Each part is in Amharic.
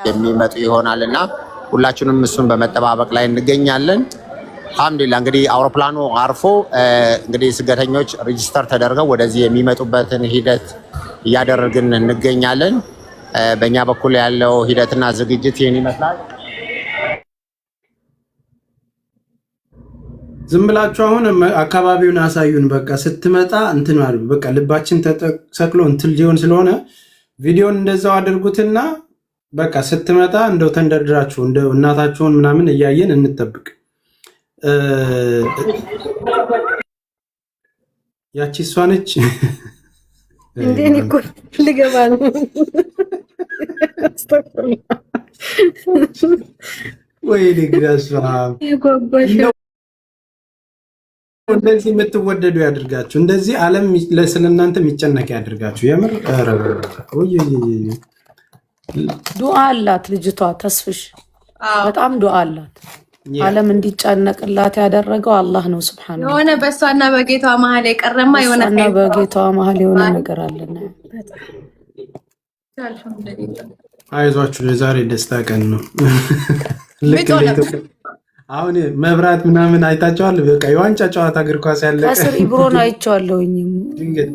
የሚመጡ ይሆናልና ሁላችንም እሱን በመጠባበቅ ላይ እንገኛለን። አልሐምዱሊላህ እንግዲህ አውሮፕላኑ አርፎ እንግዲህ ስደተኞች ሬጂስተር ተደርገው ወደዚህ የሚመጡበትን ሂደት እያደረግን እንገኛለን። በእኛ በኩል ያለው ሂደትና ዝግጅት ይህን ይመስላል። ዝም ብላችሁ አሁን አካባቢውን አሳዩን። በቃ ስትመጣ እንትን ማለት በቃ ልባችን ተሰክሎ እንትን ሊሆን ስለሆነ ቪዲዮን እንደዛው አድርጉትና በቃ ስትመጣ እንደው ተንደርድራችሁ እንደው እናታችሁን ምናምን እያየን እንጠብቅ። ያቺ እሷ ነች እንዴ? እኮ ልገባ ነው። ወይ ልግዳሷ እንደዚህ የምትወደዱ ያድርጋችሁ። እንደዚህ ዓለም ስለእናንተ የሚጨነቅ ያድርጋችሁ። የምር ዱዓ አላት ልጅቷ ተስፍሽ፣ በጣም ዱዓ አላት። ዓለም እንዲጨነቅላት ያደረገው አላህ ነው ሱብሃንአላህ። የሆነ በሷና በጌቷ መሀል የቀረማ የሆነ እና በጌቷ መሀል የሆነ ነገር አለና አይዟችሁ፣ ለዛሬ ደስታ ቀን ነው። ልክ አሁን መብራት ምናምን አይታቸዋል። በቃ የዋንጫ ጨዋታ እግር ኳስ ያለ ከስር ኢብሮን አይቼዋለሁኝ።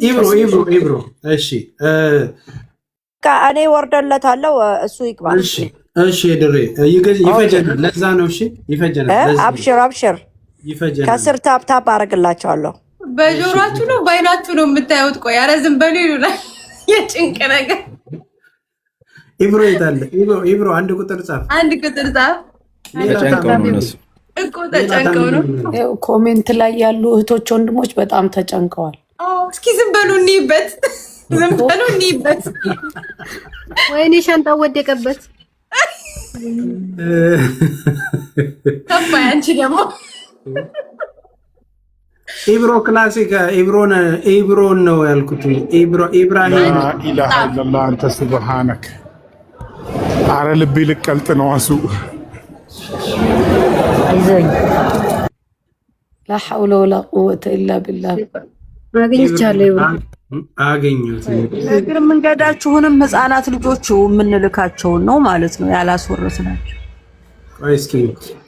ኢብሮ እሺ፣ እኔ ወርደለታለሁ እሱ ይቅባል። እሺ ድሬ ይፈጀናል። ለዛ ነው እሺ፣ ይፈጀናል። አብሽር ይፈጀናል። ከስር ታፕ አደርግላቸዋለሁ። በጆሮአችሁ ነው በአይናችሁ ነው የምታዩት? ቆይ ኧረ ዝም በሉ ይሉናል። የጭንቅ ነገር። ኢብሮ ይታለ ኢብሮ አንድ ቁጥር ጻፍ። ተጨንቀው ነው። ኮሜንት ላይ ያሉ እህቶች ወንድሞች በጣም ተጨንቀዋል። እስኪ ዝም በሉ እንይበት፣ ወይኔ ሻንጣው ወደቀበት። ከፋይ አንቺ ደግሞ ኢብሮ ክላሲክ ኢብሮን ነው ያልኩት። ኢብራሂም ኢላሃ ኢላላህ አንተ ሱብሃነክ። አረ ልቤ ልቀልጥ ነው አሱ አይዞኝ። ላ ሐውለ ወላ ቁወተ ኢላ ቢላህ። አገኝቻለሁ። አገኘሁት። እግር መንገዳችሁንም ህፃናት ልጆቹ የምንልካቸውን ነው ማለት ነው ያላስወረስናቸው። ቆይ እስኪ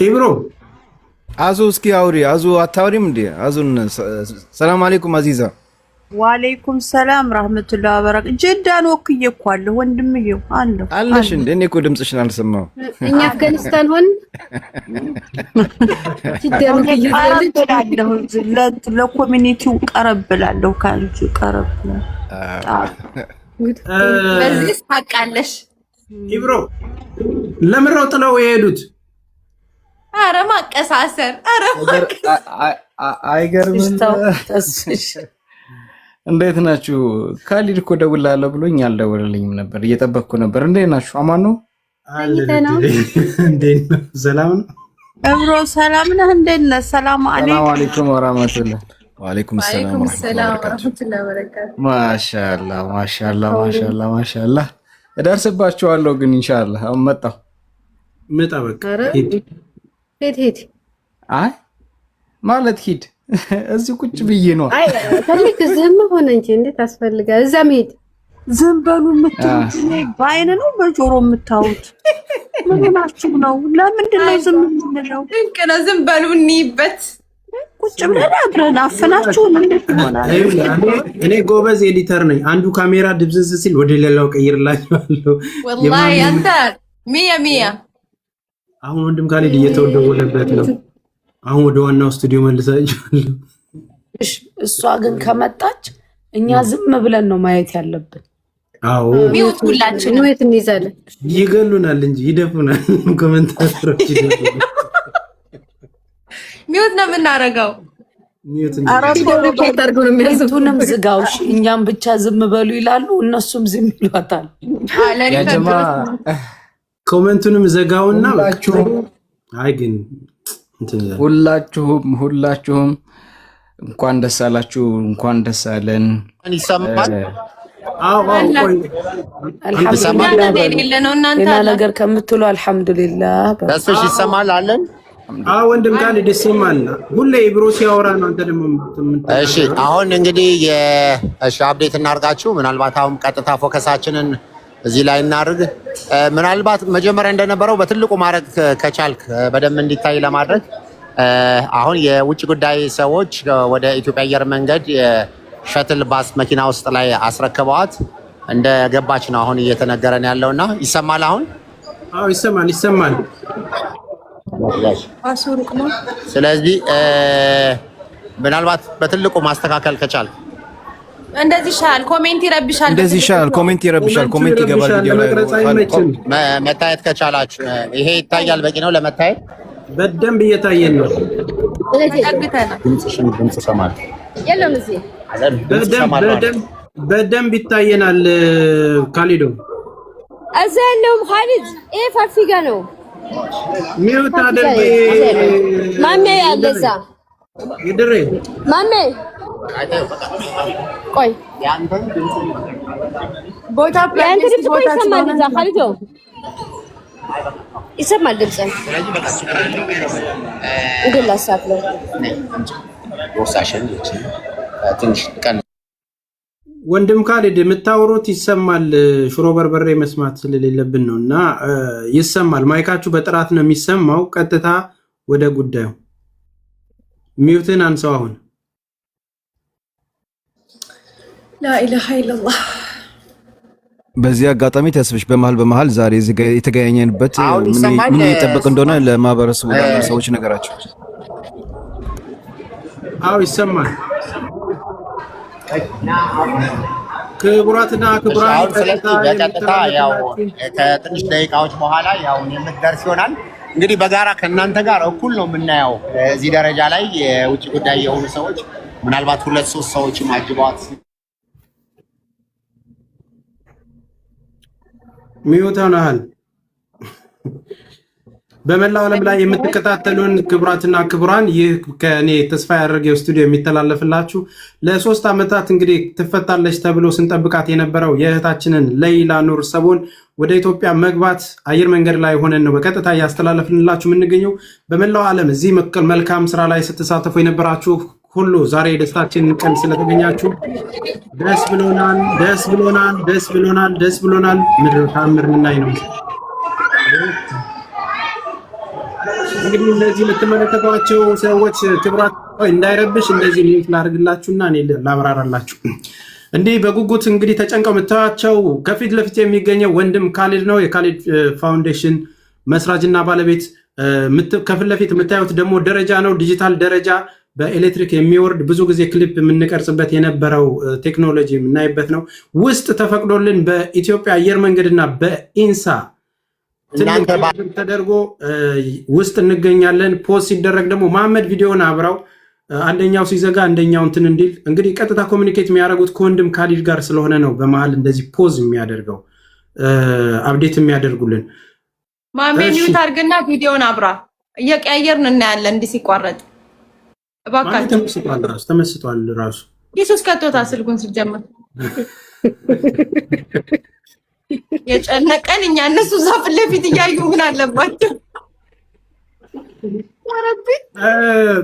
ኢብሮ አዙ እስኪ አውሪ። አዙ አታውሪም እንዴ? አዙን ሰላም አለይኩም አዚዛ። ወአለይኩም ሰላም ረህመቱላሂ ወበረካቱ። ጀዳን ወክዬ እኮ አለ ወንድምዬው አለሽ እንዴ? እኔ እኮ ድምፅሽን አልሰማሁም። እኛ አፍጋኒስታን ሆን ለኮሚኒቲው ቀረብላለሁ ካንቺ ቀረብላለሁ። በዚህ ታውቃለሽ ኢብሮ ለምን ጥለው የሄዱት? ኧረ ማቀሳሰር አይገርምም? እንዴት ናችሁ? ካሊድ እኮ ደውላለሁ ብሎኝ አልደወለልኝም ነበር፣ እየጠበቅኩ ነበር። እንዴት ናችሁ? አማን ነው? እንዴት ነው? ሰላም ነው? እብሮ ሰላም ነህ? እንዴት ነህ? ሰላም አለይኩም ወራህመቱላህ። ወአለይኩም ሰላም ወራህመቱላህ ወበረካቱ። ማሻአላህ እደርስባችኋለሁ ግን ኢንሻአላህ። አሁን መጣ በቃ ሂድ አይ ማለት ሂድ እዚህ ቁጭ ብዬ ነው። አይ ፈልክ ዝም ሆነ እንጂ እንዴት አስፈልጋል? እዛም ሂድ። ዝም በሉ የምትሉት በአይን ነው በጆሮ የምታዩት? ምን ሆናችሁ ነው? ለምንድን ነው ዝም የምንለው? ድንቅ ነው። ዝም በሉ እንይበት። ቁጭ ብለን አብረን አፈናችሁን እንዴት ይሆናል? እኔ ጎበዝ ኤዲተር ነኝ። አንዱ ካሜራ ድብዝዝ ሲል ወደ ሌላው ቀይርላችኋለሁ። ወላሂ አንተ ሚያ አሁን ወንድም ካሊድ እየተወደወለበት ነው። አሁን ወደ ዋናው ስቱዲዮ መልሳችኋለሁ። እሷ ግን ከመጣች እኛ ዝም ብለን ነው ማየት ያለብን። አዎ ሚውት ሁላችንም ሚውት እንይዛለን። ይገሉናል እንጂ ይደፉናል። ኮሜንታተሮች ይደፉናል። ሚውት ነው የምናደርገው። ቤቱንም ዝጋውሽ፣ እኛም ብቻ ዝም በሉ ይላሉ፣ እነሱም ዝም ይሏታል። ያጀማ ኮሜንቱንም ዘጋውና አይ ግን ሁላችሁም እንኳን ደስ አላችሁ፣ እንኳን ደስ አለን። ይሰማል? ሌላ ነገር ከምትሉ አልሐምዱሊላህ። ተስፍሽ ይሰማል አለን? ወንድም ካሊ ደስ ይማል። ሁሌ ኢብሮ ሲያወራ ነው። አንተ ደግሞ እሺ፣ አሁን እንግዲህ አፕዴት እናርጋችሁ። ምናልባት አሁን ቀጥታ ፎከሳችንን እዚህ ላይ እናድርግ። ምናልባት መጀመሪያ እንደነበረው በትልቁ ማድረግ ከቻልክ በደንብ እንዲታይ ለማድረግ አሁን የውጭ ጉዳይ ሰዎች ወደ ኢትዮጵያ አየር መንገድ የሸትል ባስ መኪና ውስጥ ላይ አስረክበዋት እንደ ገባች ነው አሁን እየተነገረን ያለውና ይሰማል አሁን? አዎ ይሰማል። ስለዚህ ምናልባት በትልቁ ማስተካከል ከቻልክ እንደዚህ ይሻላል። ኮሜንት ይረብሻል። ኮሜንት ይገባል። ቪዲዮ ላይ መታየት ከቻላችሁ ይሄ ይታያል። በቂ ነው ለመታየት። በደንብ እየታየን ነው። ድምጽ ሰማለሁ። በደንብ ይታየናል። ካሊዶ እዛ ያለውም ካሊድ ይሄ ፋፊጋ ነው። ሚውት አድርጌ ማሜ ያለ እዛ ይድሬ ማሜ ቆይ ቦታ ያንተ ድምጽ እኮ ይሰማል። እዛ ካሊዶ ይሰማል ድምጽ እንግዲህ ላሳፍለው ወንድም ካሊድ የምታወሩት ይሰማል። ሽሮ በርበሬ መስማት ስለሌለብን ነው እና ይሰማል። ማይካችሁ በጥራት ነው የሚሰማው። ቀጥታ ወደ ጉዳዩ ሚውትን አንሳው። አሁን ላኢላሃ ኢላላህ። በዚህ አጋጣሚ ተስፍሽ በመሃል ዛሬ የተገናኘንበት ምን እየጠበቅ እንደሆነ ለማህበረሰቡ ሰዎች ነገራቸው። አዎ ይሰማል። ክቡራትና ክቡራን በቀጥታ ያው ከትንሽ ደቂቃዎች በኋላ ያው የምትደርስ ይሆናል። እንግዲህ በጋራ ከእናንተ ጋር እኩል ነው የምናየው። እዚህ ደረጃ ላይ የውጭ ጉዳይ የሆኑ ሰዎች ምናልባት 2-3 ሰዎችም አጅበዋት ሚውት ሆነሃል። በመላው ዓለም ላይ የምትከታተሉን ክቡራትና ክቡራን ይህ ከኔ ተስፋ ያደረገው ስቱዲዮ የሚተላለፍላችሁ ለ3 ዓመታት እንግዲህ ትፈታለች ተብሎ ስንጠብቃት የነበረው የእህታችንን ለይላ ኑር ሰቦን ወደ ኢትዮጵያ መግባት አየር መንገድ ላይ ሆነን ነው በቀጥታ እያስተላለፍንላችሁ የምንገኘው። በመላው ዓለም እዚህ መልካም ስራ ላይ ስትሳተፉ የነበራችሁ ሁሉ ዛሬ ደስታችን ቀን ስለተገኛችሁ ደስ ብሎናል። ምድር ታምር ምናይ ነው። እንግዲህ እነዚህ የምትመለከቷቸው ሰዎች ክብራት እንዳይረብሽ እንደዚህ ሊንክ ላድርግላችሁና እኔ ላብራራላችሁ። እንዲህ በጉጉት እንግዲህ ተጨንቀው የምታዩቸው ከፊት ለፊት የሚገኘው ወንድም ካሊድ ነው። የካሊድ ፋውንዴሽን መስራችና ባለቤት። ከፊት ለፊት የምታዩት ደግሞ ደረጃ ነው። ዲጂታል ደረጃ በኤሌክትሪክ የሚወርድ ብዙ ጊዜ ክሊፕ የምንቀርጽበት የነበረው ቴክኖሎጂ የምናይበት ነው። ውስጥ ተፈቅዶልን በኢትዮጵያ አየር መንገድና በኢንሳ ተደርጎ ውስጥ እንገኛለን። ፖስት ሲደረግ ደግሞ መሐመድ ቪዲዮን አብራው አንደኛው ሲዘጋ አንደኛው እንትን እንዲል እንግዲህ ቀጥታ ኮሚኒኬት የሚያደርጉት ከወንድም ካሊድ ጋር ስለሆነ ነው በመሃል እንደዚህ ፖዝ የሚያደርገው አፕዴት የሚያደርጉልን። ማሜ ኒውት አድርግና ቪዲዮን አብራ እየቀያየርን እናያለን። እንዲህ ሲቋረጥ እባካችሁ ተመስጧል ራሱ ኢየሱስ ከቶታ ስልኩን ሲጀምር የጨነቀን እኛ እነሱ ዛፍ ለፊት እያዩ ምን አለባቸው?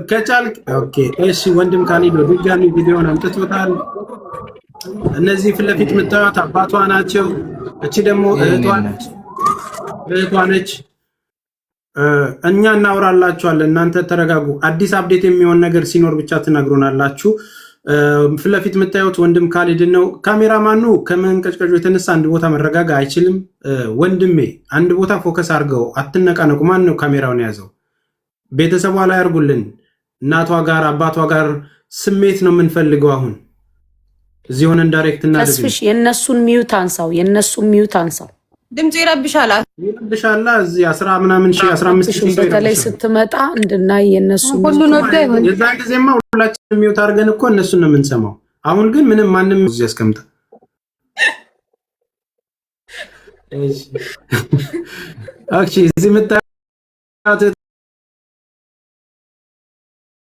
ከቻልክ ኦኬ። እሺ ወንድም ካሊድ ድጋሚ ቪዲዮን አምጥቶታል። እነዚህ ፊት ለፊት የምታዩት አባቷ ናቸው። እቺ ደግሞ እህቷ ነች። እኛ እናወራላችኋለን፣ እናንተ ተረጋጉ። አዲስ አፕዴት የሚሆን ነገር ሲኖር ብቻ ትነግሩናላችሁ። ፊት ለፊት የምታዩት ወንድም ካሊድ ነው። ካሜራማኑ ከመንቀጭቀጩ የተነሳ አንድ ቦታ መረጋጋ አይችልም። ወንድሜ አንድ ቦታ ፎከስ አድርገው፣ አትነቃነቁ። ማን ነው ካሜራውን የያዘው? ቤተሰቧ ላይ አድርጉልን። እናቷ ጋር አባቷ ጋር ስሜት ነው የምንፈልገው። አሁን እዚህ ሆነን ዳይሬክት እናድርግ። ተስፍሽ የነሱን ሚውት አንሳው። ድምጽ ይረብሻል። እዚህ 10 ምናምን ሺህ 15 ሺህ በተለይ ስትመጣ እንድናይ የነሱ ሁሉ ነው ይሆን። የዛን ጊዜማ ሁላችንም ሚውት አድርገን እኮ እነሱን ነው የምንሰማው። አሁን ግን ምንም ማንም እዚህ ያስቀምጣ። እሺ እዚህ መጣት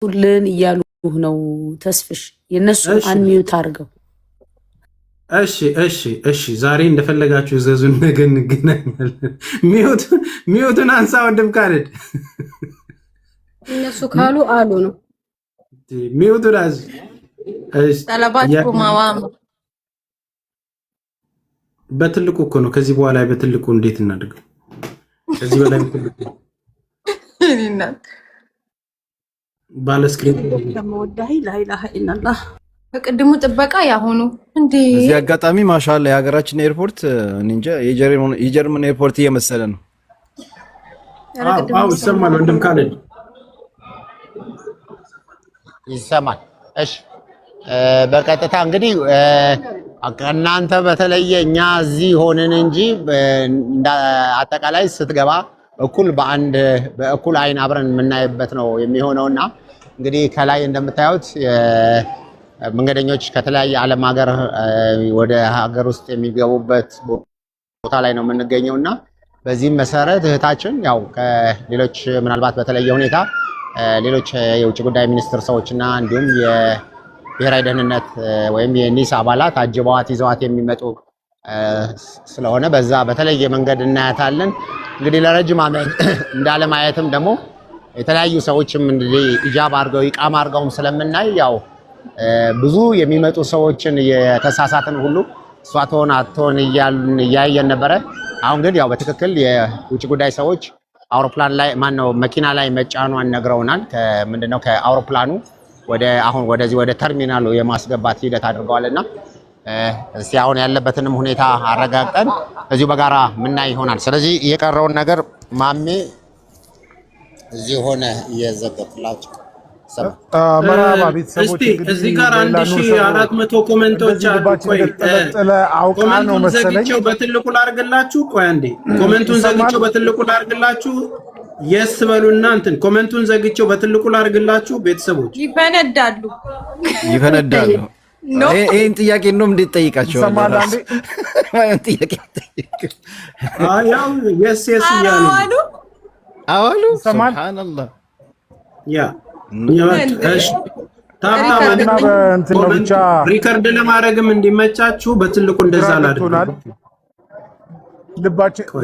ሁሉን እያሉ ነው። ተስፍሽ የነሱ አንሚውት አድርገው። እሺ ዛሬ እንደፈለጋችሁ ዘዙን፣ ነገ እንገናኛለን። ሚውቱን አንሳ ወንድም ካሊድ። እነሱ ካሉ አሉ ነው ሚውቱን አዝ። ሰላባቱ ማዋም በትልቁ እኮ ነው። ከዚህ በኋላ በትልቁ እንዴት እናድርገው? ከዚህ በላይ በትልቁ ባለስክሪን ለመወዳይ ላይላህ ኢላላህ በቅድሙ ጥበቃ ያሆኑ እንዴ እዚህ አጋጣሚ ማሻአላ የሀገራችን ኤርፖርት እንጃ የጀርመን ኤርፖርት እየመሰለ ነው። አው ይሰማል ወንድም ካለ ይሰማል። እሺ በቀጥታ እንግዲህ እናንተ በተለየ እኛ እዚህ ሆነን እንጂ አጠቃላይ ስትገባ በእኩል አይን አብረን የምናይበት ነው የሚሆነውና እንግዲህ ከላይ እንደምታዩት መንገደኞች ከተለያየ ዓለም ሀገር ወደ ሀገር ውስጥ የሚገቡበት ቦታ ላይ ነው የምንገኘውና በዚህም መሰረት እህታችን ያው ከሌሎች ምናልባት በተለየ ሁኔታ ሌሎች የውጭ ጉዳይ ሚኒስትር ሰዎችና እንዲሁም የብሔራዊ ደህንነት ወይም የኒስ አባላት አጅበዋት ይዘዋት የሚመጡ ስለሆነ በዛ በተለየ መንገድ እናያታለን። እንግዲህ ለረጅም ዓመት እንዳለማየትም ደግሞ የተለያዩ ሰዎችም እንግዲህ ኢጃብ አድርገው ኢቃማ አድርገውም ስለምናይ ያው ብዙ የሚመጡ ሰዎችን የተሳሳትን ሁሉ እሷ ትሆን አትሆን እያየን ነበረ። አሁን ግን ያው በትክክል የውጭ ጉዳይ ሰዎች አውሮፕላን ላይ መኪና ላይ መጫኗን ነግረውናል። ምንድነው ከአውሮፕላኑ አሁን ወደዚህ ወደ ተርሚናሉ የማስገባት ሂደት አድርገዋልና እስቲ አሁን ያለበትንም ሁኔታ አረጋግጠን እዚሁ በጋራ ምናይ ይሆናል። ስለዚህ የቀረውን ነገር ማሜ እዚህ ሆነ እየዘገብላችሁ መራባ ቤተሰቦች እዚህ ጋር 1400 ኮሜንቶች አሉ። ቆይ ኮሜንቱን ዘግቼው በትልቁ ላርግላችሁ። ቆይ አንዴ ኮሜንቱን ዘግቼው በትልቁ ላርግላችሁ። የስ በሉና እንትን ኮሜንቱን ዘግቼው በትልቁ ላርግላችሁ። ቤተሰቦች ይፈነዳሉ። ይሄን ጥያቄ ነው እንዴት ጠይቃቸው? ሰማላንዴ ማለት ጥያቄ ጠይቅ። ያው የስ ያሉ አዋሉ ሱብሃንአላህ ያ እሺ ታብታብና በእንትን ነው ብቻ ሪከርድ ለማድረግም እንዲመቻችሁ በትልቁ እንደዛ አላደርጉ።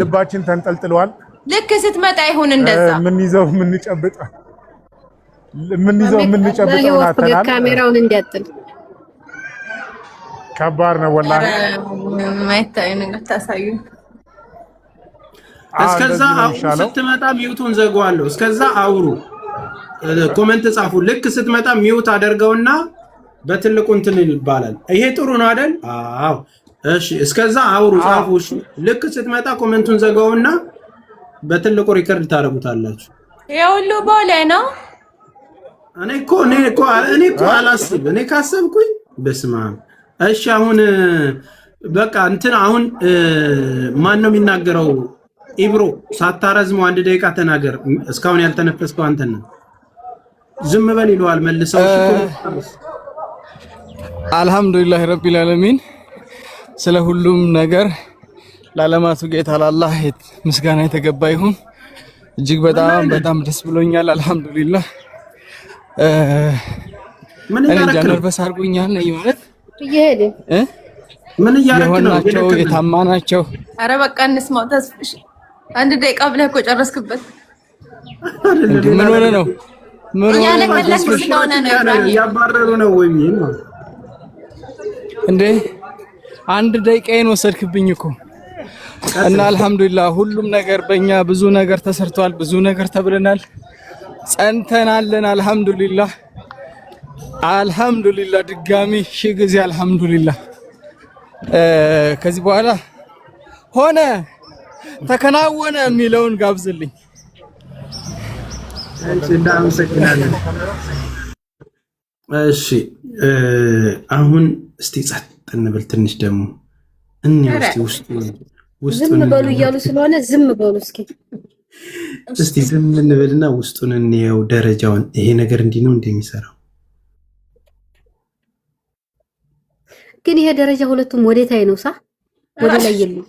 ልባችን ተንጠልጥሏል። ልክ ስትመጣ ይሁን እንደዛ ምን ይዘው የምንጨብጠው ናተናል። ካሜራውን እንዲያጥል ከባድ ነው ወላሂ። ማይታይ ነገር ታሳዩ። እስከዛ ስትመጣ ሚውቱን ዘጋዋለሁ። እስከዛ አውሩ፣ ኮሜንት ጻፉ። ልክ ስትመጣ ሚውት አደርገውና በትልቁ እንትን ይባላል። ይሄ ጥሩ ነው አይደል? አዎ እሺ። እስከዛ አውሩ፣ ጻፉ። እሺ ልክ ስትመጣ ኮሜንቱን ዘጋውና በትልቁ ሪከርድ ታደርጉታላችሁ። የሁሉ ቦሌ ነው። እኔ እኮ አላስብ። እኔ ካሰብኩኝ በስማ እሺ። አሁን በቃ እንትን አሁን ማን ነው የሚናገረው? ኢብሮ ሳታረዝመው 1 ደቂቃ ተናገር። እስካሁን ያልተነፈስከው አንተ ነህ። ዝም በል ይለዋል መልሰው። አልহামዱሊላህ ረቢል ዓለሚን ስለ ሁሉም ነገር ለዓለማቱ ጌታ ለአላህ ምስጋና የተገባ ይሁን። እጅግ በጣም ደስ ብሎኛል። አልহামዱሊላህ ምን ያረከው ነርቨስ አድርጎኛል ነኝ ማለት ይሄድ ምን ያረከው ናቸው የታማናቸው። አረ በቃ እንስማው። ተስፍሽ 1 ደቂቃ ብለህ እኮ ጨረስክበት። ምን ሆነ ነው? ምን ሆነ ነው? ያባረሩ ነው ወይ ነው እንዴ? 1 ደቂቃዬን ወሰድክብኝ እኮ እና አልহামዱሊላህ ሁሉም ነገር በእኛ ብዙ ነገር ተሰርቷል። ብዙ ነገር ተብለናል። ጸንተናለን። አልহামዱሊላህ ድጋሚ ሺህ ጊዜ አልহামዱሊላህ። ከዚህ በኋላ ሆነ ተከናወነ የሚለውን ጋብዝልኝ። እሺ አሁን እስቲ ጸጥ እንብል ትንሽ ደግሞ ዝም በሉ እያሉ ስለሆነ ዝም በሉ እስቲ ዝም እንበልና ውስጡን እንየው ደረጃውን። ይሄ ነገር እንዲህ ነው እንደሚሰራው ግን ይሄ ደረጃ ሁለቱም ወዴታይ ነው? ወደ ላይ የለም።